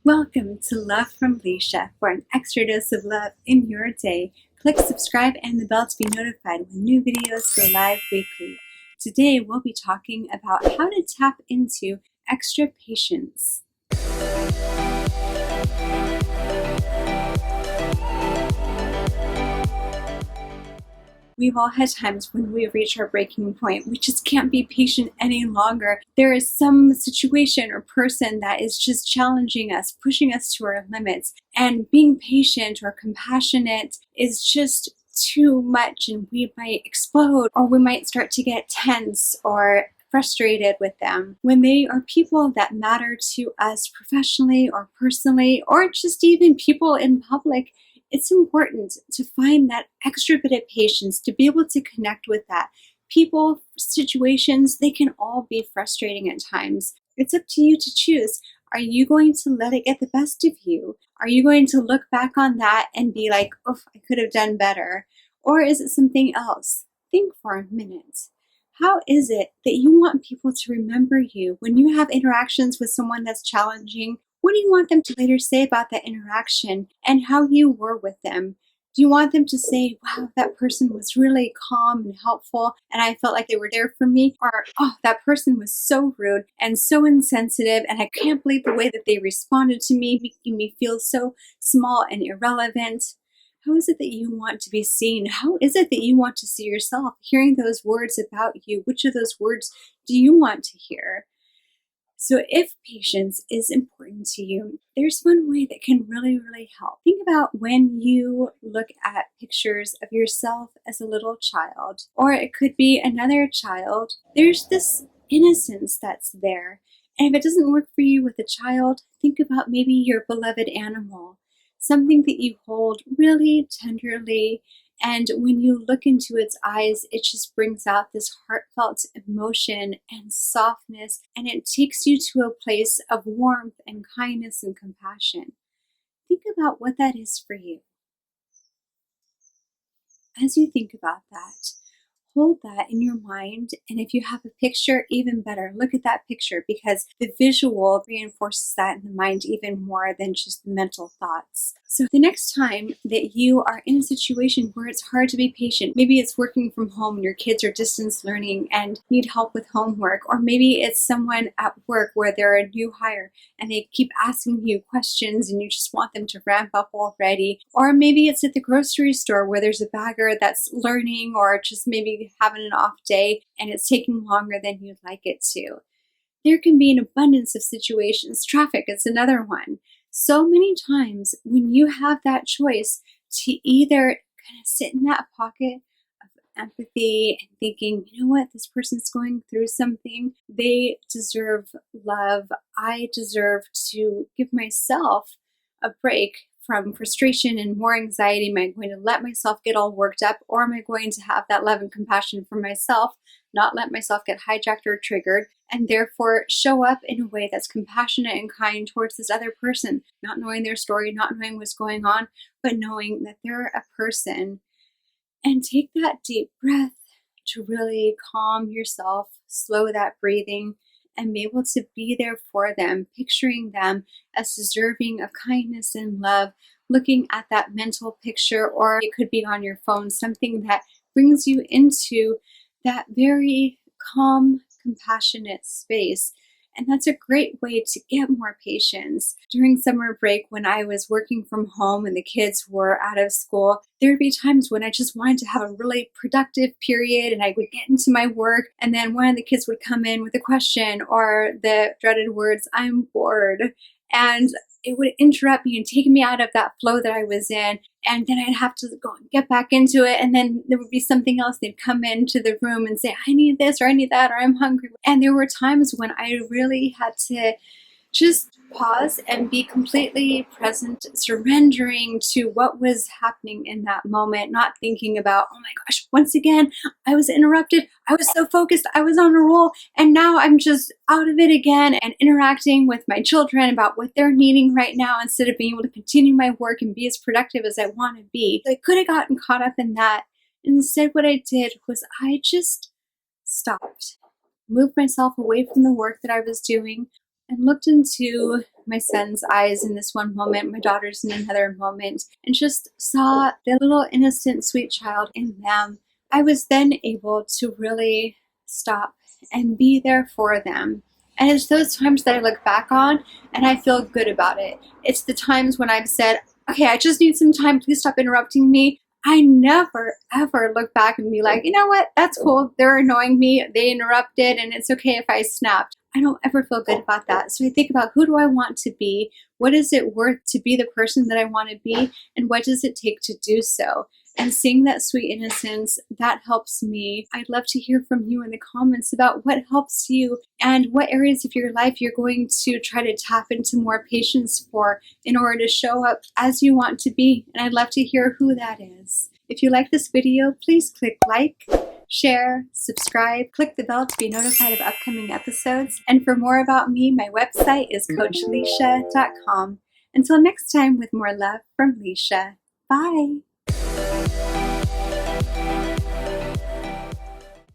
Welcome to Love from Lisha. For an extra dose of love in your day, click subscribe and the bell to be notified when new videos go live weekly. Today we'll be talking about how to tap into extra patience. We've all had times when we reach our breaking point. We just can't be patient any longer. There is some situation or person that is just challenging us, pushing us to our limits. And being patient or compassionate is just too much, and we might explode, or we might start to get tense or frustrated with them. When they are people that matter to us professionally or personally, or just even people in public, it's important to find that extra bit of patience, to be able to connect with that. People, situations, they can all be frustrating at times. It's up to you to choose. Are you going to let it get the best of you? Are you going to look back on that and be like, oh, I could have done better? Or is it something else? Think for a minute. How is it that you want people to remember you when you have interactions with someone that's challenging? What do you want them to later say about that interaction and how you were with them? Do you want them to say, wow, that person was really calm and helpful and I felt like they were there for me? Or, oh, that person was so rude and so insensitive and I can't believe the way that they responded to me, making me feel so small and irrelevant? How is it that you want to be seen? How is it that you want to see yourself? Hearing those words about you, which of those words do you want to hear? So if patience is important to you, there's one way that can really, really help. Think about when you look at pictures of yourself as a little child, or it could be another child. There's this innocence that's there. And if it doesn't work for you with a child, think about maybe your beloved animal, something that you hold really tenderly. And when you look into its eyes, it just brings out this heartfelt emotion and softness, and it takes you to a place of warmth and kindness and compassion. Think about what that is for you. As you think about that, hold that in your mind, and if you have a picture, even better. Look at that picture, because the visual reinforces that in the mind even more than just the mental thoughts. So the next time that you are in a situation where it's hard to be patient, maybe it's working from home and your kids are distance learning and need help with homework, or maybe it's someone at work where they're a new hire and they keep asking you questions and you just want them to ramp up already, or maybe it's at the grocery store where there's a bagger that's learning or just maybe having an off day and it's taking longer than you'd like it to. There can be an abundance of situations. Traffic is another one. So many times when you have that choice to either kind of sit in that pocket of empathy and thinking, you know what, this person's going through something, they deserve love, I deserve to give myself a break from frustration and more anxiety. Am I going to let myself get all worked up, or am I going to have that love and compassion for myself, not let myself get hijacked or triggered, and therefore show up in a way that's compassionate and kind towards this other person, not knowing their story, not knowing what's going on, but knowing that they're a person. And take that deep breath to really calm yourself, slow that breathing, and be able to be there for them, picturing them as deserving of kindness and love, looking at that mental picture, or it could be on your phone, something that brings you into that very calm, compassionate space. And that's a great way to get more patience. During summer break, when I was working from home and the kids were out of school, there would be times when I just wanted to have a really productive period and I would get into my work, and then one of the kids would come in with a question or the dreaded words, I'm bored. And it would interrupt me and take me out of that flow that I was in. And then I'd have to go and get back into it. And then there would be something else. They'd come into the room and say, I need this or I need that or I'm hungry. And there were times when I really had to just pause and be completely present, surrendering to what was happening in that moment, not thinking about, oh my gosh, once again, I was interrupted. I was so focused. I was on a roll. And now I'm just out of it again and interacting with my children about what they're needing right now instead of being able to continue my work and be as productive as I want to be. I could have gotten caught up in that. Instead, what I did was I just stopped, moved myself away from the work that I was doing, and looked into my son's eyes in this one moment, my daughter's in another moment, and just saw the little innocent, sweet child in them, I was then able to really stop and be there for them. And it's those times that I look back on and I feel good about it. It's the times when I've said, okay, I just need some time, please stop interrupting me. I never, ever look back and be like, you know what, that's cool. They're annoying me. They interrupted and it's okay if I snapped. I don't ever feel good about that. So I think about, who do I want to be? What is it worth to be the person that I want to be? And what does it take to do so? And seeing that sweet innocence, that helps me. I'd love to hear from you in the comments about what helps you and what areas of your life you're going to try to tap into more patience for in order to show up as you want to be. And I'd love to hear who that is. If you like this video, please click like, share, subscribe, click the bell to be notified of upcoming episodes. And for more about me, my website is coachlisha.com. Until next time, with more love from Lisha. Bye.